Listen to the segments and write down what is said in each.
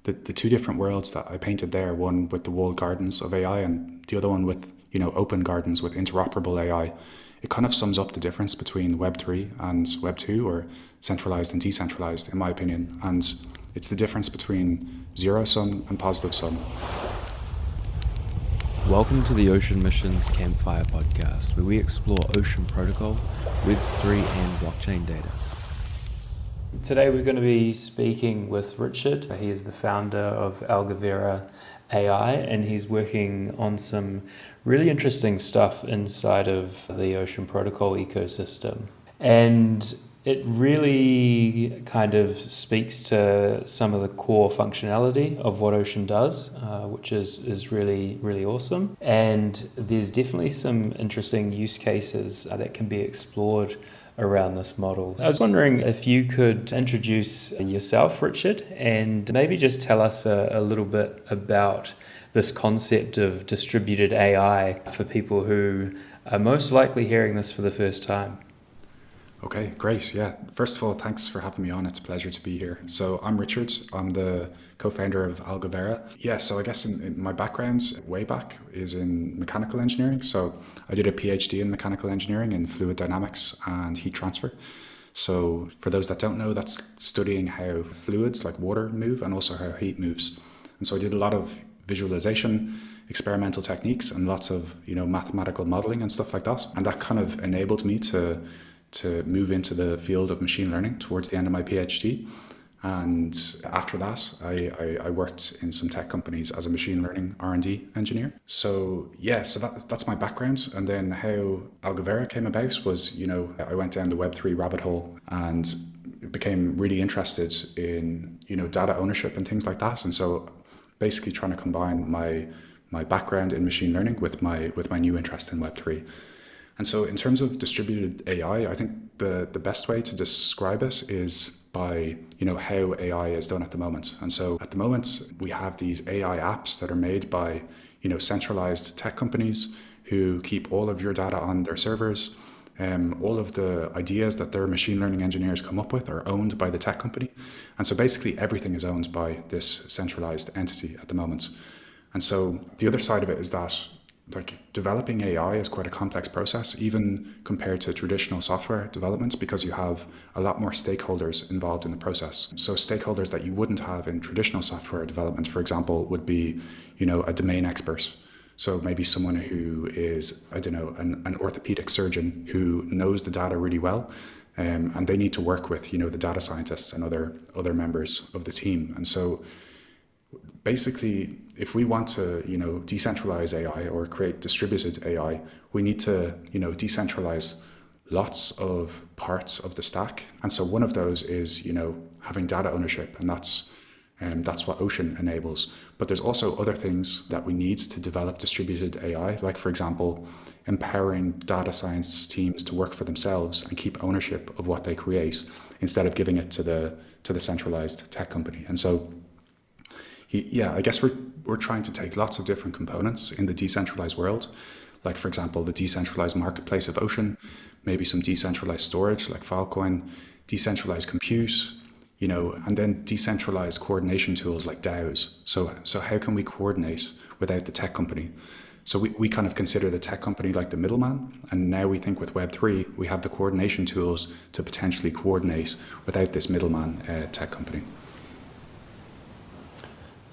the two different worlds that I painted there, one with the walled gardens of AI and the other one with, open gardens with interoperable AI, it kind of sums up the difference between Web3 and Web2, or centralized and decentralized, in my opinion. And it's the difference between zero sum and positive sum. Welcome to the Ocean Missions Campfire podcast, where we explore ocean protocol, Web3 and blockchain data. Today we're going to be speaking with Richard. He is the founder of Algovera.ai, and he's working on some really interesting stuff inside of the ocean protocol ecosystem. And it really kind of speaks to some of the core functionality of what Ocean does, which is really, really awesome. And there's definitely some interesting use cases that can be explored around this model. I was wondering if you could introduce yourself, Richard, and maybe just tell us a little bit about this concept of distributed AI for people who are most likely hearing this for the first time. Okay, great. Yeah. First of all, thanks for having me on. It's a pleasure to be here. So I'm Richard. I'm the co-founder of Algovera. Yeah, so I guess in my background way back is in mechanical engineering. So I did a PhD in mechanical engineering in fluid dynamics and heat transfer. So for those that don't know, that's studying how fluids like water move and also how heat moves. And so I did a lot of visualization, experimental techniques, and lots of, mathematical modeling and stuff like that. And that kind of enabled me to move into the field of machine learning towards the end of my PhD. And after that, I worked in some tech companies as a machine learning R&D engineer. So that's my background. And then how Algovera came about was, I went down the Web3 rabbit hole and became really interested in, data ownership and things like that. And so basically trying to combine my background in machine learning with my new interest in Web3. And so in terms of distributed AI, I think the best way to describe it is by, how AI is done at the moment. And so at the moment, we have these AI apps that are made by, centralized tech companies who keep all of your data on their servers. All of the ideas that their machine learning engineers come up with are owned by the tech company. And so basically everything is owned by this centralized entity at the moment. And so the other side of it is that developing AI is quite a complex process, even compared to traditional software development, because you have a lot more stakeholders involved in the process. So stakeholders that you wouldn't have in traditional software development, for example, would be, a domain expert. So maybe someone who is, an orthopedic surgeon who knows the data really well, and they need to work with, the data scientists and other members of the team. And so basically, if we want to, decentralize AI or create distributed AI, we need to, decentralize lots of parts of the stack. And so one of those is, having data ownership, and that's what Ocean enables. But there's also other things that we need to develop distributed AI, like, for example, empowering data science teams to work for themselves and keep ownership of what they create instead of giving it to the centralized tech company. And so I guess we're trying to take lots of different components in the decentralized world, like, for example, the decentralized marketplace of Ocean, maybe some decentralized storage like Filecoin, decentralized compute, and then decentralized coordination tools like DAOs. So how can we coordinate without the tech company? So we kind of consider the tech company like the middleman, and now we think with Web3, we have the coordination tools to potentially coordinate without this middleman tech company.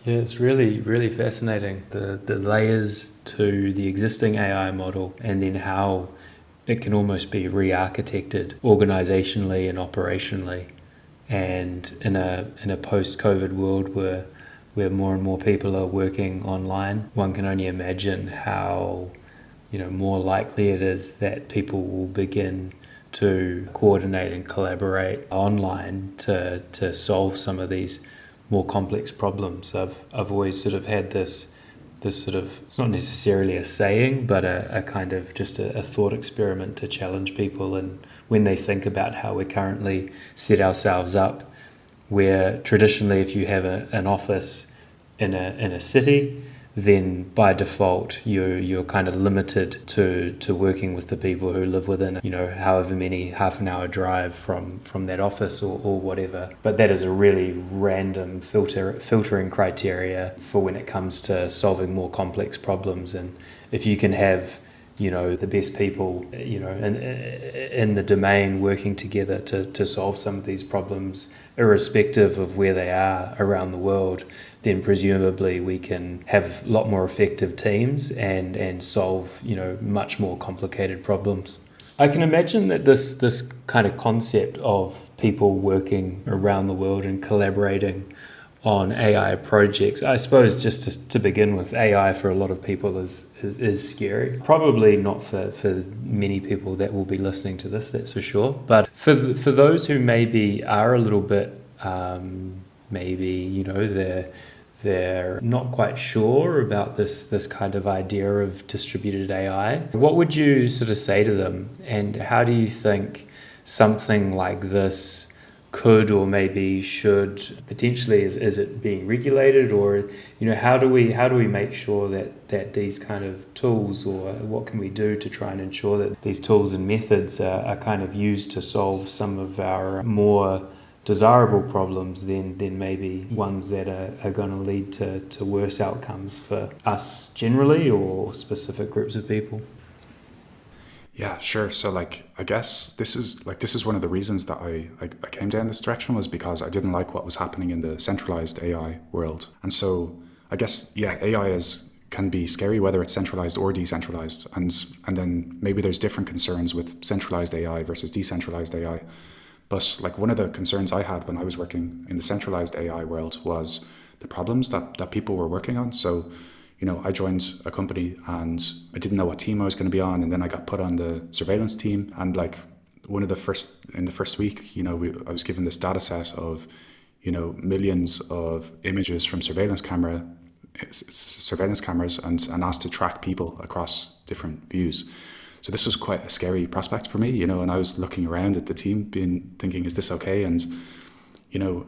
Yeah, it's really, really fascinating, the layers to the existing AI model and then how it can almost be re-architected organizationally and operationally. And in a post-COVID world where more and more people are working online, one can only imagine how, more likely it is that people will begin to coordinate and collaborate online to solve some of these more complex problems. I've always sort of had this sort of, it's not necessarily a saying, but a kind of just a thought experiment to challenge people. And when they think about how we currently set ourselves up, where traditionally if you have an office in a city, then by default you're kind of limited to working with the people who live within, however many half an hour drive from that office or whatever. But that is a really random filtering criteria for when it comes to solving more complex problems. And if you can have the best people, in the domain working together to solve some of these problems, irrespective of where they are around the world, then presumably we can have a lot more effective teams and solve, much more complicated problems. I can imagine that this kind of concept of people working around the world and collaborating on AI projects, I suppose just to begin with, AI for a lot of people is scary. Probably not for many people that will be listening to this, that's for sure. But for those who maybe are a little bit, they're not quite sure about this kind of idea of distributed AI, what would you sort of say to them? And how do you think something like this could or maybe should potentially, is it being regulated, or how do we make sure that these kind of tools, or what can we do to try and ensure that these tools and methods are kind of used to solve some of our more desirable problems than maybe ones that are going to lead to worse outcomes for us generally or specific groups of people? Yeah, sure. So I guess this is one of the reasons that I came down this direction, was because I didn't like what was happening in the centralized AI world. And so I guess, yeah, AI can be scary, whether it's centralized or decentralized. And then maybe there's different concerns with centralized AI versus decentralized AI. But one of the concerns I had when I was working in the centralized AI world was the problems that people were working on. So I joined a company and I didn't know what team I was going to be on, and then I got put on the surveillance team. And in the first week, I was given this data set of, millions of images from surveillance cameras and asked to track people across different views. So this was quite a scary prospect for me, and I was looking around at the team thinking, is this okay? And, I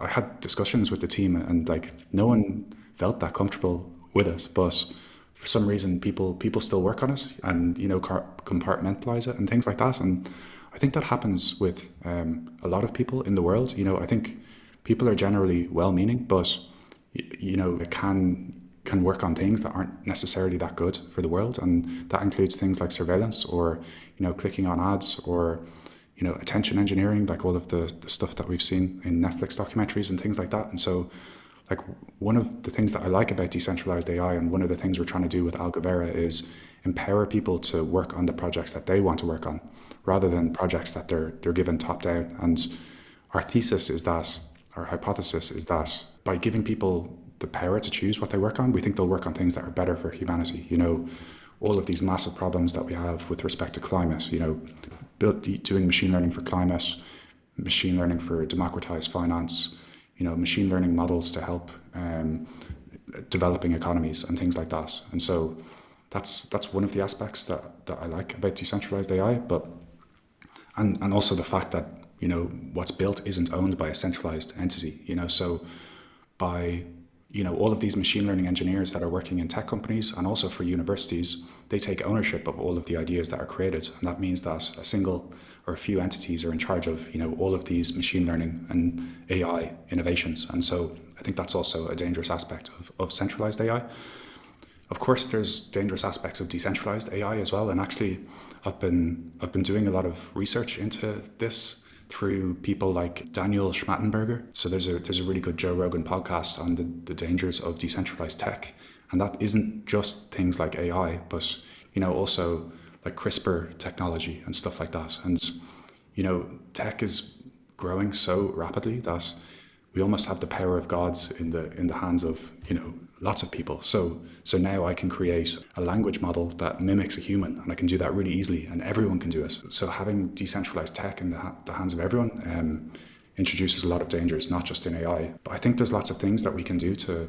had discussions with the team, and no one felt that comfortable with us, but for some reason people still work on it and compartmentalize it and things like that. And I think that happens with a lot of people in the world. I think people are generally well-meaning, but it can work on things that aren't necessarily that good for the world, and that includes things like surveillance, or clicking on ads, or attention engineering, like all of the stuff that we've seen in Netflix documentaries and things like that. And so one of the things that I like about decentralized AI, and one of the things we're trying to do with Algovera, is empower people to work on the projects that they want to work on, rather than projects that they're given top down. And our hypothesis is that by giving people the power to choose what they work on, we think they'll work on things that are better for humanity. All of these massive problems that we have with respect to climate, doing machine learning for climate, machine learning for democratized finance, machine learning models to help developing economies and things like that. And so that's one of the aspects that I like about decentralized AI, but and also the fact that what's built isn't owned by a centralized entity. So by all of these machine learning engineers that are working in tech companies and also for universities, they take ownership of all of the ideas that are created. And that means that a single or a few entities are in charge of, all of these machine learning and AI innovations. And so I think that's also a dangerous aspect of centralized AI. Of course, there's dangerous aspects of decentralized AI as well. And actually, I've been doing a lot of research into this through people like Daniel Schmattenberger. So there's a really good Joe Rogan podcast on the dangers of decentralized tech. And that isn't just things like AI, but, also like CRISPR technology and stuff like that. And, tech is growing so rapidly that we almost have the power of gods in the hands of, lots of people. So now I can create a language model that mimics a human, and I can do that really easily, and everyone can do it. So having decentralized tech in the hands of everyone introduces a lot of dangers, not just in AI. But I think there's lots of things that we can do to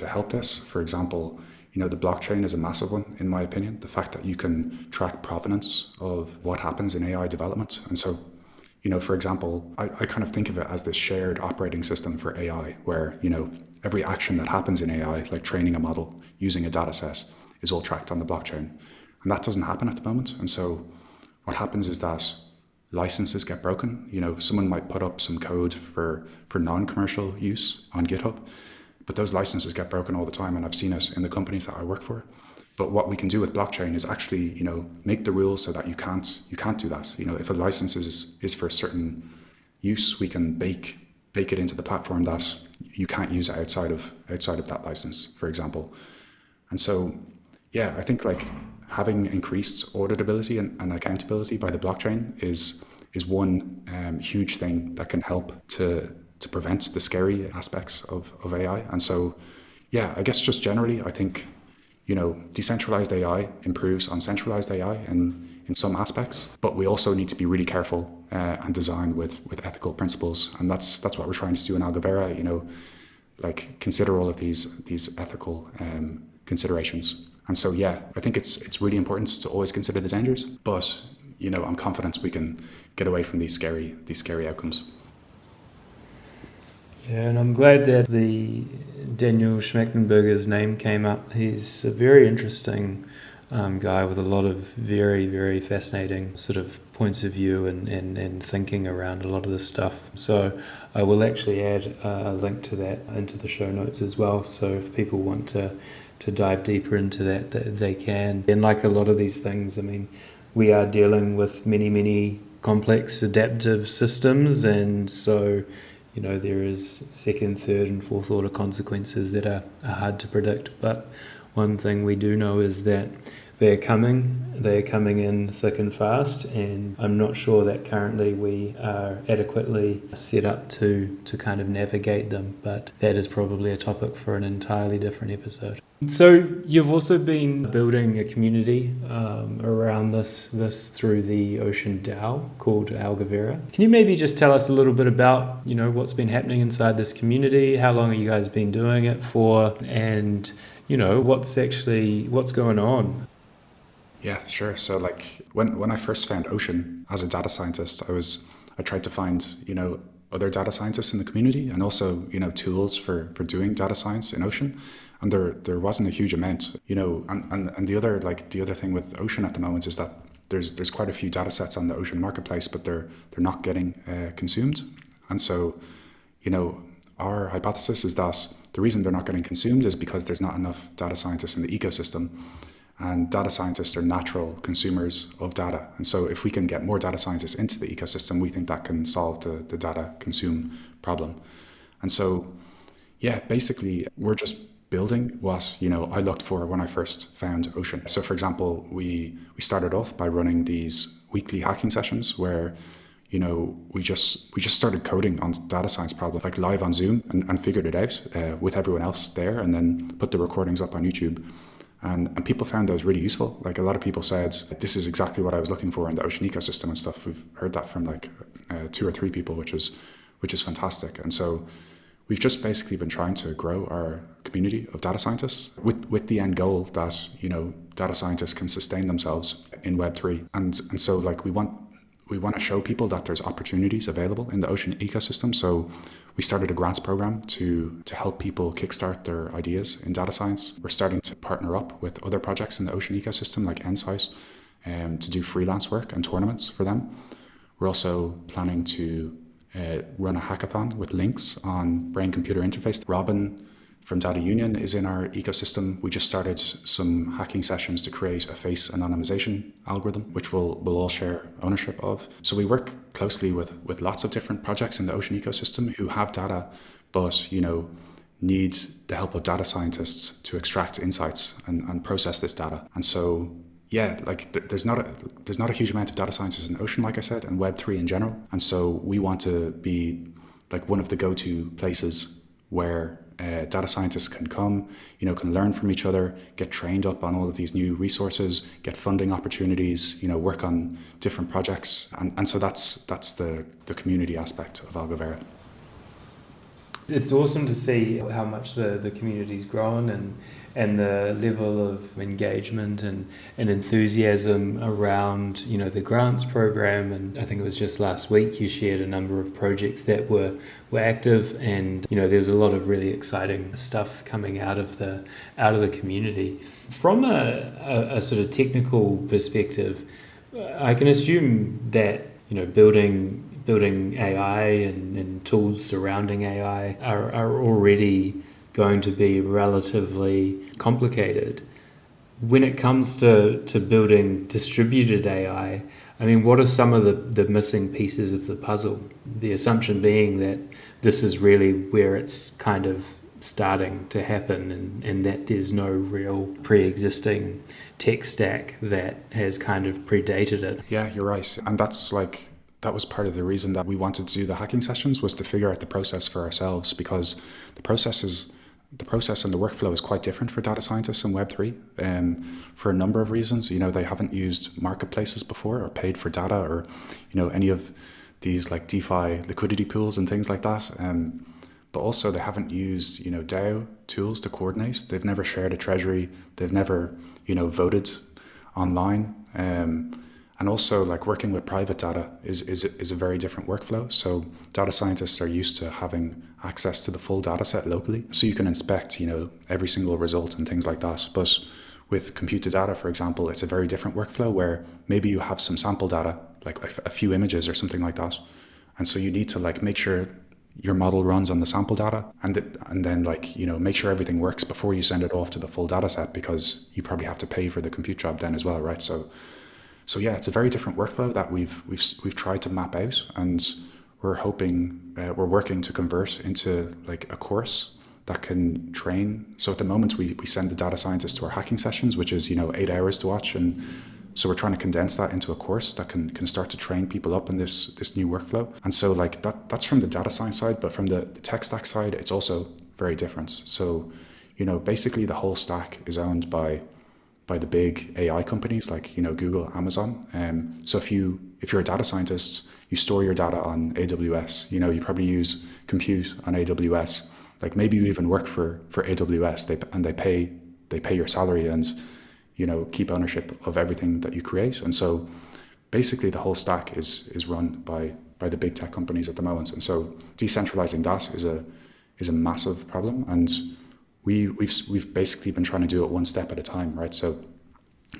help this. For example, the blockchain is a massive one, in my opinion. The fact that you can track provenance of what happens in AI development. And so, for example, I kind of think of it as this shared operating system for AI, where, every action that happens in AI, like training a model, using a data set, is all tracked on the blockchain. And that doesn't happen at the moment. And so what happens is that licenses get broken. Someone might put up some code for non-commercial use on GitHub, but those licenses get broken all the time, and I've seen it in the companies that I work for. But what we can do with blockchain is actually, make the rules so that you can't do that. If a license is for a certain use, we can bake it into the platform that you can't use it outside of that license, for example. And so, yeah, I think like having increased auditability and accountability by the blockchain is one huge thing that can help to prevent the scary aspects of AI. And so, yeah, I guess just generally, I think, decentralized AI improves on centralized AI in some aspects, but we also need to be really careful and design with ethical principles. And that's what we're trying to do in Algovera, like consider all of these ethical considerations. And so, yeah, I think it's really important to always consider the dangers, but, I'm confident we can get away from these scary outcomes. Yeah, and I'm glad that the Daniel Schmachtenberger's name came up. He's a very interesting guy with a lot of very, very fascinating sort of points of view and thinking around a lot of this stuff. So I will actually add a link to that into the show notes as well. So if people want to dive deeper into that they can. And like a lot of these things, I mean, we are dealing with many, many complex adaptive systems, and so there is second, third and fourth order consequences that are hard to predict. But one thing we do know is that they're coming in thick and fast, and I'm not sure that currently we are adequately set up to kind of navigate them, but that is probably a topic for an entirely different episode. So you've also been building a community around this through the Ocean DAO called Algovera. Can you maybe just tell us a little bit about what's been happening inside this community? How long have you guys been doing it for? And what's going on? Yeah, sure. So like when I first found Ocean as a data scientist, I tried to find other data scientists in the community, and also tools for doing data science in Ocean. And there wasn't a huge amount, and the other thing with Ocean at the moment is that there's quite a few data sets on the Ocean marketplace, but they're not getting consumed. And so, our hypothesis is that the reason they're not getting consumed is because there's not enough data scientists in the ecosystem, and data scientists are natural consumers of data. And so if we can get more data scientists into the ecosystem, we think that can solve the data consume problem. And so, yeah, basically we're just building what I looked for when I first found Ocean. So for example, we started off by running these weekly hacking sessions where we just started coding on data science problems, like live on Zoom, and figured it out with everyone else there, and then put the recordings up on YouTube. And people found those really useful. Like a lot of people said, this is exactly what I was looking for in the Ocean ecosystem and stuff. We've heard that from like 2 or 3 people, which is fantastic. And so we've just basically been trying to grow our community of data scientists with the end goal that, data scientists can sustain themselves in Web3. And so like we want to show people that there's opportunities available in the Ocean ecosystem. So we started a grants program to help people kickstart their ideas in data science. We're starting to partner up with other projects in the Ocean ecosystem like Insight to do freelance work and tournaments for them. We're also planning to run a hackathon with links on brain-computer interface. Robin from Data Union is in our ecosystem. We just started some hacking sessions to create a face anonymization algorithm, which we'll all share ownership of. So we work closely with lots of different projects in the Ocean ecosystem who have data, but need the help of data scientists to extract insights and process this data. And so yeah, like there's not a huge amount of data scientists in Ocean, like I said, and Web3 in general. And so we want to be like one of the go-to places where data scientists can come, can learn from each other, get trained up on all of these new resources, get funding opportunities, work on different projects. And so that's the community aspect of Algovera. It's awesome to see how much the community's grown and the level of engagement and enthusiasm around, the grants program. And I think it was just last week you shared a number of projects that were active, and there's a lot of really exciting stuff coming out of the community. From a sort of technical perspective, I can assume that building AI and tools surrounding AI are already going to be relatively complicated. When it comes to building distributed AI, I mean, what are some of the missing pieces of the puzzle? The assumption being that this is really where it's kind of starting to happen, and that there's no real pre-existing tech stack that has kind of predated it. Yeah, you're right. And that was part of the reason that we wanted to do the hacking sessions, was to figure out the process for ourselves, because the process and the workflow is quite different for data scientists in Web3 for a number of reasons. They haven't used marketplaces before or paid for data or, any of these like DeFi liquidity pools and things like that. But also they haven't used, DAO tools to coordinate. They've never shared a treasury. They've never, voted online. And also, like, working with private data is a very different workflow. So data scientists are used to having access to the full data set locally, so you can inspect, every single result and things like that. But with computer data, for example, it's a very different workflow where maybe you have some sample data, like a few images or something like that. And so you need to make sure your model runs on the sample data, and then make sure everything works before you send it off to the full data set, because you probably have to pay for the compute job then as well, right? So yeah, it's a very different workflow that we've tried to map out, and we're working to convert into a course that can train. So at the moment we send the data scientists to our hacking sessions, which is 8 hours to watch, and so we're trying to condense that into a course that can start to train people up in this new workflow. And so that's from the data science side, but from the tech stack side, it's also very different. So basically the whole stack is owned by the big AI companies like Google, Amazon. So if you're a data scientist, you store your data on AWS. You probably use compute on AWS. Maybe you even work for AWS. They pay your salary and keep ownership of everything that you create. And so basically the whole stack is run by the big tech companies at the moment. And so decentralizing that is a massive problem, and we've basically been trying to do it one step at a time, right? So,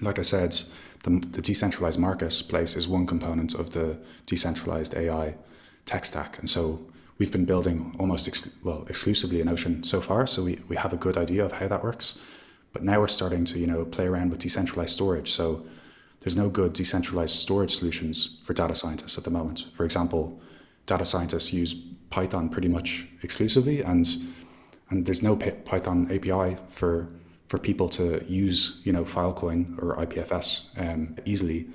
like I said, the decentralized marketplace is one component of the decentralized AI tech stack, and so we've been building almost exclusively in Ocean so far. So we have a good idea of how that works, but now we're starting to play around with decentralized storage. So there's no good decentralized storage solutions for data scientists at the moment. For example, data scientists use Python pretty much exclusively, and there's no Python API for people to use, Filecoin or IPFS easily.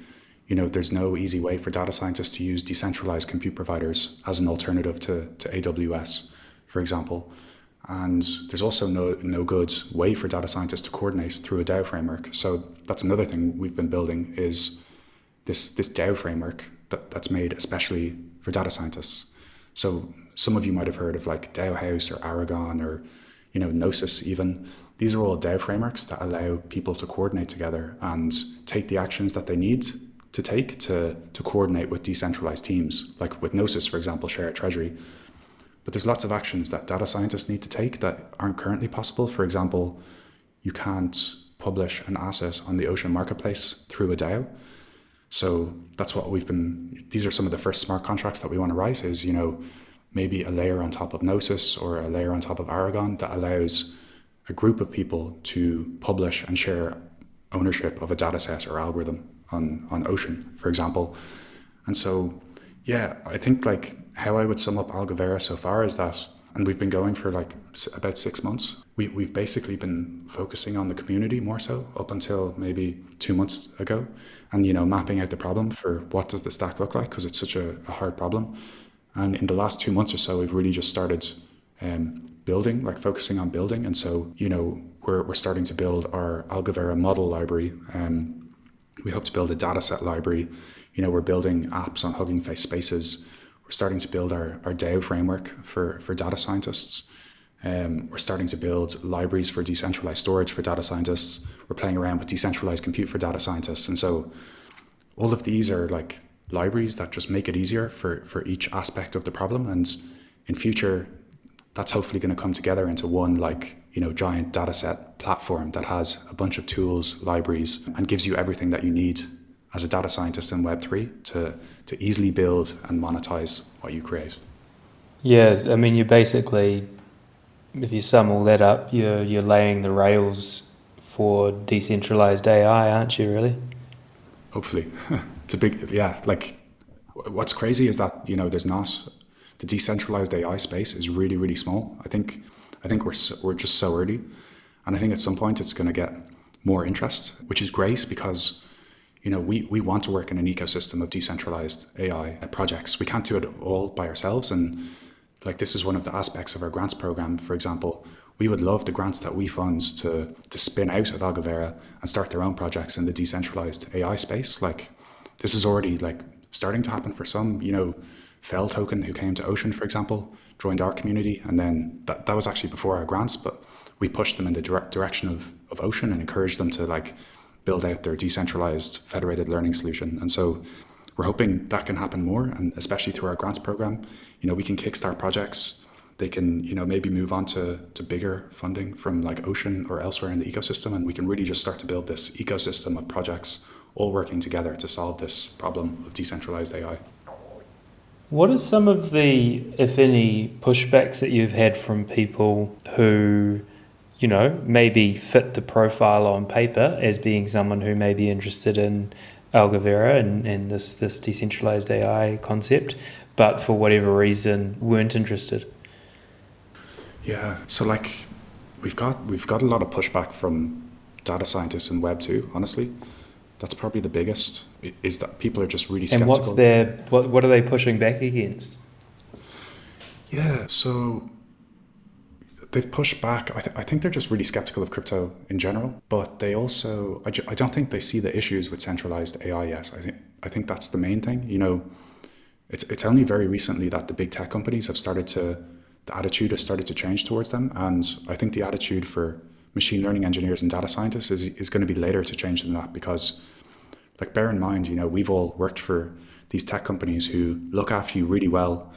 There's no easy way for data scientists to use decentralized compute providers as an alternative to AWS, for example. And there's also no good way for data scientists to coordinate through a DAO framework. So that's another thing we've been building, is this DAO framework that's made especially for data scientists. So some of you might have heard of DAO House or Aragon or Gnosis even. These are all DAO frameworks that allow people to coordinate together and take the actions that they need to take to coordinate with decentralized teams. Like with Gnosis, for example, share a treasury. But there's lots of actions that data scientists need to take that aren't currently possible. For example, you can't publish an asset on the Ocean marketplace through a DAO. So that's what these are some of the first smart contracts that we want to write, is, maybe a layer on top of Gnosis or a layer on top of Aragon that allows a group of people to publish and share ownership of a data set or algorithm on Ocean, for example. And so, yeah, I think how I would sum up Algovera so far is that, and we've been going for about 6 months, we've basically been focusing on the community more so up until maybe 2 months ago, and mapping out the problem for what does the stack look like, because it's such a hard problem. And in the last 2 months or so, we've really just started building, focusing on building. And so, we're starting to build our Algovera model library. We hope to build a data set library. We're building apps on Hugging Face Spaces. We're starting to build our DAO framework for data scientists. We're starting to build libraries for decentralized storage for data scientists. We're playing around with decentralized compute for data scientists. And so all of these are like libraries that just make it easier for each aspect of the problem. And in future, that's hopefully going to come together into one giant data set platform that has a bunch of tools, libraries, and gives you everything that you need as a data scientist in Web3 to easily build and monetize what you create. Yes, I mean, you basically, if you sum all that up, you're laying the rails for decentralized AI, aren't you, really? Hopefully. It's a big, yeah, like what's crazy is that, there's not, the decentralized AI space is really, really small. I think we're just so early. And I think at some point it's going to get more interest, which is great because, we want to work in an ecosystem of decentralized AI projects. We can't do it all by ourselves. And like, this is one of the aspects of our grants program, for example. We would love the grants that we fund to spin out of Algovera and start their own projects in the decentralized AI space. Like, this is already like starting to happen for some, Fell Token, who came to Ocean, for example, joined our community. And then that was actually before our grants, but we pushed them in the direction of Ocean and encouraged them to like build out their decentralized federated learning solution. And so we're hoping that can happen more, and especially through our grants program, we can kickstart projects. They can, maybe move on to bigger funding from like Ocean or elsewhere in the ecosystem. And we can really just start to build this ecosystem of projects all working together to solve this problem of decentralized AI. What are some of the, if any, pushbacks that you've had from people who, maybe fit the profile on paper as being someone who may be interested in Algovera and this decentralized AI concept, but for whatever reason weren't interested? Yeah, so like we've got a lot of pushback from data scientists in Web 2, honestly. That's probably the biggest, is that people are just really skeptical. And what are they pushing back against? Yeah, so they've pushed back. I think they're just really skeptical of crypto in general, but they also, I don't think they see the issues with centralized AI yet. I think that's the main thing. It's only very recently that the big tech companies have the attitude has started to change towards them. And I think the attitude for machine learning engineers and data scientists is going to be later to change than that, because like, bear in mind, we've all worked for these tech companies who look after you really well,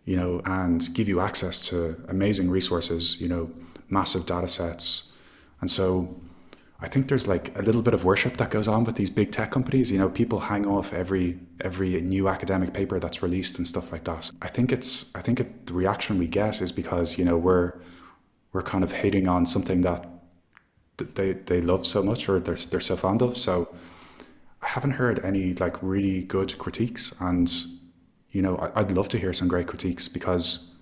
and give you access to amazing resources, massive data sets. And so I think there's like a little bit of worship that goes on with these big tech companies. People hang off every new academic paper that's released and stuff like that. I think the reaction we get is because, we're kind of hating on something that they love so much, or they're so fond of. So I haven't heard any like really good critiques, and I'd love to hear some great critiques, because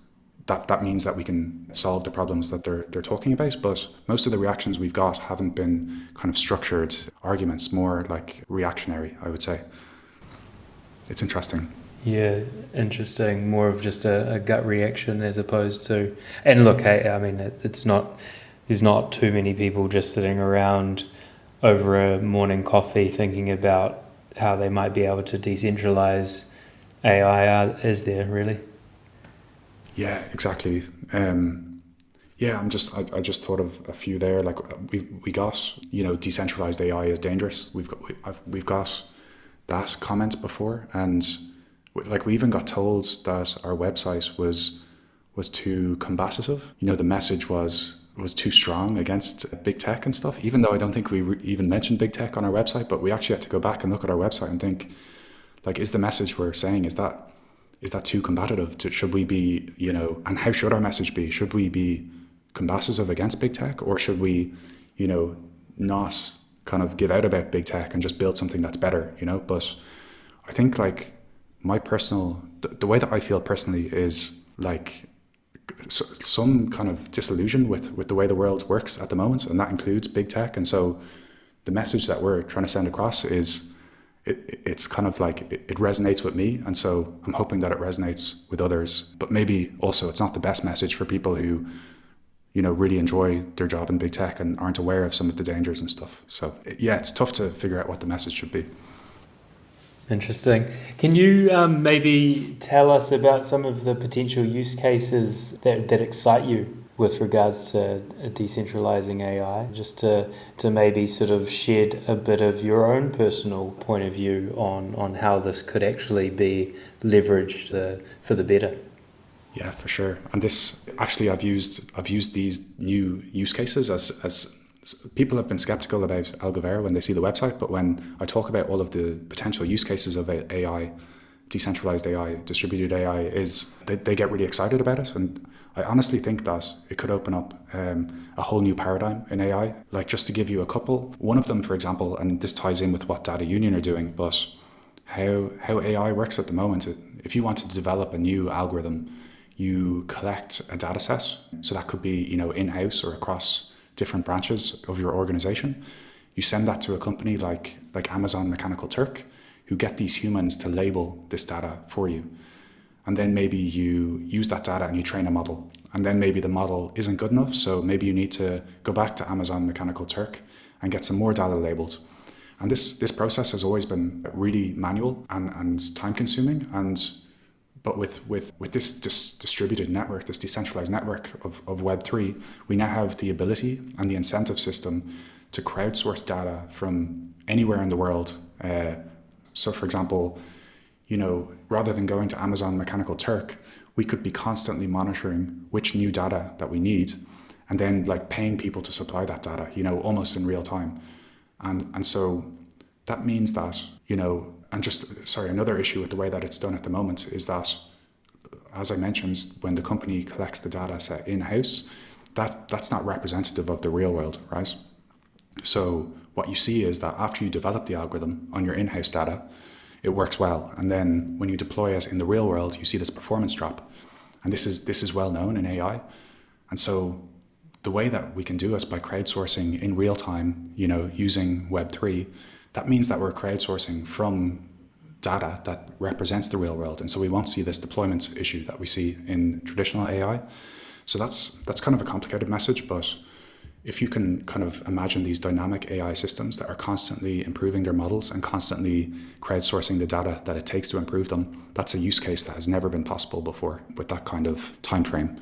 that means that we can solve the problems that they're talking about. But most of the reactions we've got haven't been kind of structured arguments, more like reactionary, I would say. It's interesting. Yeah, interesting. More of just a gut reaction as opposed to, and look, hey, I mean, there's not too many people just sitting around over a morning coffee thinking about how they might be able to decentralize AI, is there really? Yeah, exactly. I just thought of a few there. Like we got, decentralized AI is dangerous. We've got that comment before, and like we even got told that our website was too combative. The message was too strong against big tech and stuff. Even though I don't think we even mentioned big tech on our website, but we actually had to go back and look at our website and think, like, is the message we're saying, is that too combative? Should we be, and how should our message be? Should we be combative against big tech, or should we, not kind of give out about big tech and just build something that's better, But I think like the way that I feel personally is like some kind of disillusion with the way the world works at the moment, and that includes big tech. And so the message that we're trying to send across is, it's kind of like it resonates with me, and so I'm hoping that it resonates with others. But maybe also it's not the best message for people who, really enjoy their job in big tech and aren't aware of some of the dangers and stuff. So yeah, it's tough to figure out what the message should be. Interesting. Can you maybe tell us about some of the potential use cases that excite you with regards to decentralizing AI, just to maybe sort of shed a bit of your own personal point of view on how this could actually be leveraged for the better? Yeah, for sure. And this actually, I've used these new use cases as people have been skeptical about Algovera when they see the website, but when I talk about all of the potential use cases of AI, decentralized AI, distributed AI, is they get really excited about it. And I honestly think that it could open up a whole new paradigm in AI. Like, just to give you a couple, one of them, for example, and this ties in with what Data Union are doing, but how AI works at the moment. If you want to develop a new algorithm, you collect a data set. So that could be, in-house or across different branches of your organization. You send that to a company like Amazon Mechanical Turk, who get these humans to label this data for you. And then maybe you use that data and you train a model. And then maybe the model isn't good enough, so maybe you need to go back to Amazon Mechanical Turk and get some more data labeled. And this process has always been really manual and time consuming. But with this distributed network, this decentralized network of Web3, we now have the ability and the incentive system to crowdsource data from anywhere in the world. So for example, rather than going to Amazon Mechanical Turk, we could be constantly monitoring which new data that we need, and then paying people to supply that data, almost in real time. And so that means that, another issue with the way that it's done at the moment is that, as I mentioned, when the company collects the data set in-house, that's not representative of the real world, right? So what you see is that after you develop the algorithm on your in-house data, it works well. And then when you deploy it in the real world, you see this performance drop. And this is well known in AI. And so the way that we can do it by crowdsourcing in real time, using Web3, that means that we're crowdsourcing from data that represents the real world. And so we won't see this deployment issue that we see in traditional AI. So that's kind of a complicated message, but if you can kind of imagine these dynamic AI systems that are constantly improving their models and constantly crowdsourcing the data that it takes to improve them, that's a use case that has never been possible before with that kind of time frame.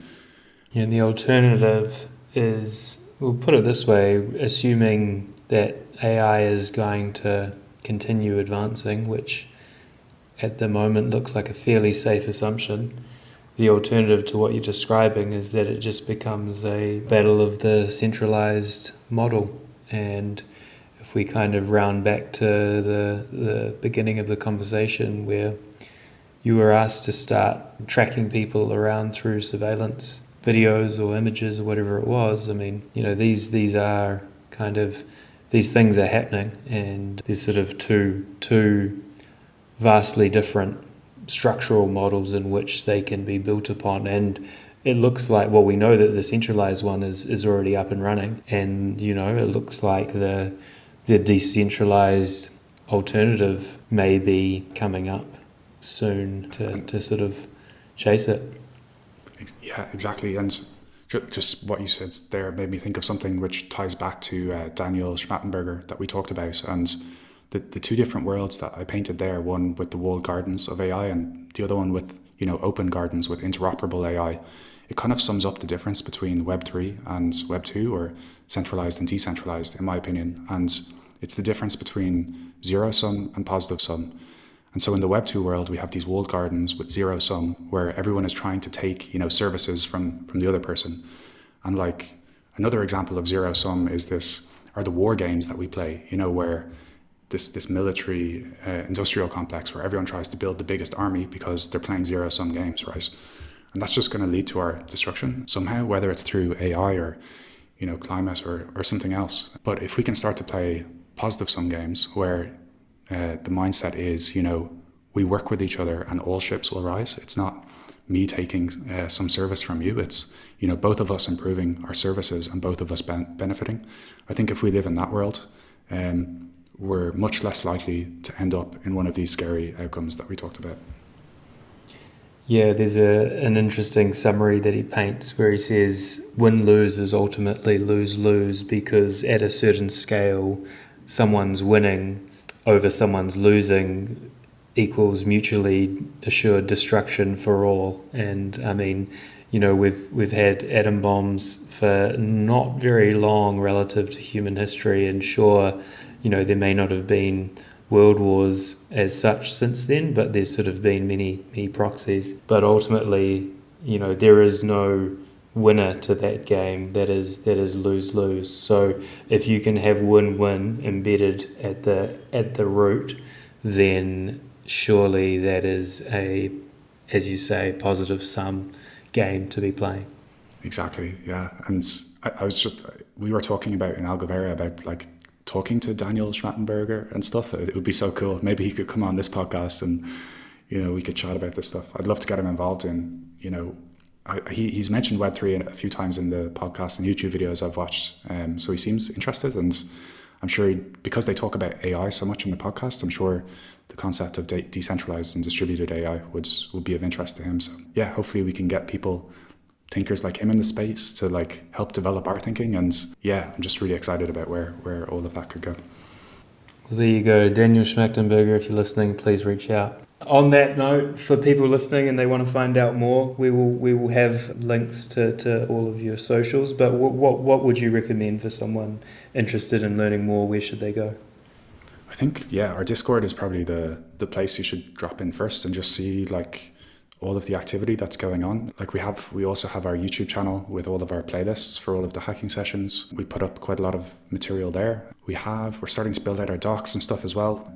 Yeah, and the alternative is, we'll put it this way, assuming that AI is going to continue advancing, which at the moment looks like a fairly safe assumption. The alternative to what you're describing is that it just becomes a battle of the centralized model. And if we kind of round back to the beginning of the conversation where you were asked to start tracking people around through surveillance videos or images or whatever it was, I mean, these are kind of, these things are happening, and there's sort of two vastly different structural models in which they can be built upon. And it looks like, well, we know that the centralized one is already up and running, and it looks like the decentralized alternative may be coming up soon to sort of chase it. Yeah, exactly. And just what you said there made me think of something which ties back to Daniel Schmattenberger that we talked about, and the two different worlds that I painted there, one with the walled gardens of AI and the other one with, open gardens with interoperable AI. It kind of sums up the difference between Web3 and Web2, or centralized and decentralized, in my opinion. And it's the difference between zero sum and positive sum. And so in the Web2 world, we have these walled gardens with zero sum, where everyone is trying to take, services from the other person. And another example of zero sum are the war games that we play, where this military industrial complex where everyone tries to build the biggest army because they're playing zero sum games, right? And that's just going to lead to our destruction somehow, whether it's through AI or, climate or something else. But if we can start to play positive sum games where the mindset is, we work with each other and all ships will rise. It's not me taking some service from you. It's, both of us improving our services and both of us benefiting. I think if we live in that world, we're much less likely to end up in one of these scary outcomes that we talked about. Yeah, there's an interesting summary that he paints where he says win-lose is ultimately lose-lose, because at a certain scale, someone's winning over someone's losing equals mutually assured destruction for all. And I mean, we've had atom bombs for not very long relative to human history, and sure, there may not have been world wars as such since then, but there's sort of been many proxies. But ultimately, there is no winner to that game. That is lose-lose. So if you can have win-win embedded at the root, then surely that is a, as you say, positive sum game to be playing. Exactly, yeah. And we were talking about in Algovera about like talking to Daniel Schmattenberger and stuff. It would be so cool. Maybe he could come on this podcast and, we could chat about this stuff. I'd love to get him involved in, he's mentioned Web3 a few times in the podcast and YouTube videos I've watched. So he seems interested, and I'm sure because they talk about AI so much in the podcast, I'm sure the concept of decentralized and distributed AI would be of interest to him. So yeah, hopefully we can get thinkers like him in the space to like help develop our thinking. And yeah, I'm just really excited about where all of that could go. Well, there you go. Daniel Schmachtenberger, if you're listening, please reach out. On that note, for people listening and they want to find out more, we will have links to all of your socials. But what would you recommend for someone interested in learning more? Where should they go? I think, our Discord is probably the place you should drop in first and just see like all of the activity that's going on. Like we also have our YouTube channel with all of our playlists for all of the hacking sessions. We put up quite a lot of material there. We're starting to build out our docs and stuff as well,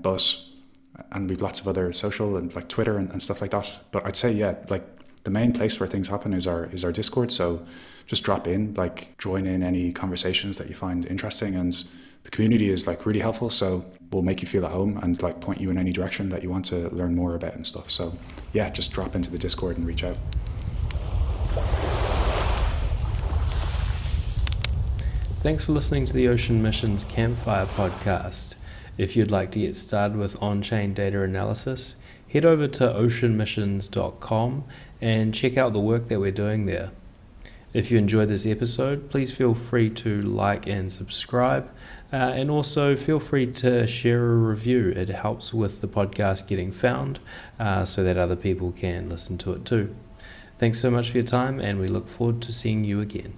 and we've lots of other social and like Twitter and stuff like that. But I'd say, like the main place where things happen is our Discord. So just drop in, like join in any conversations that you find interesting, and the community is like really helpful. So we'll make you feel at home and like point you in any direction that you want to learn more about and stuff. So yeah, just drop into the Discord and reach out. Thanks for listening to the Ocean Missions Campfire podcast. If you'd like to get started with on-chain data analysis, head over to oceanmissions.com and check out the work that we're doing there. If you enjoyed this episode, please feel free to like and subscribe, and also feel free to share a review. It helps with the podcast getting found so that other people can listen to it too. Thanks so much for your time, and we look forward to seeing you again.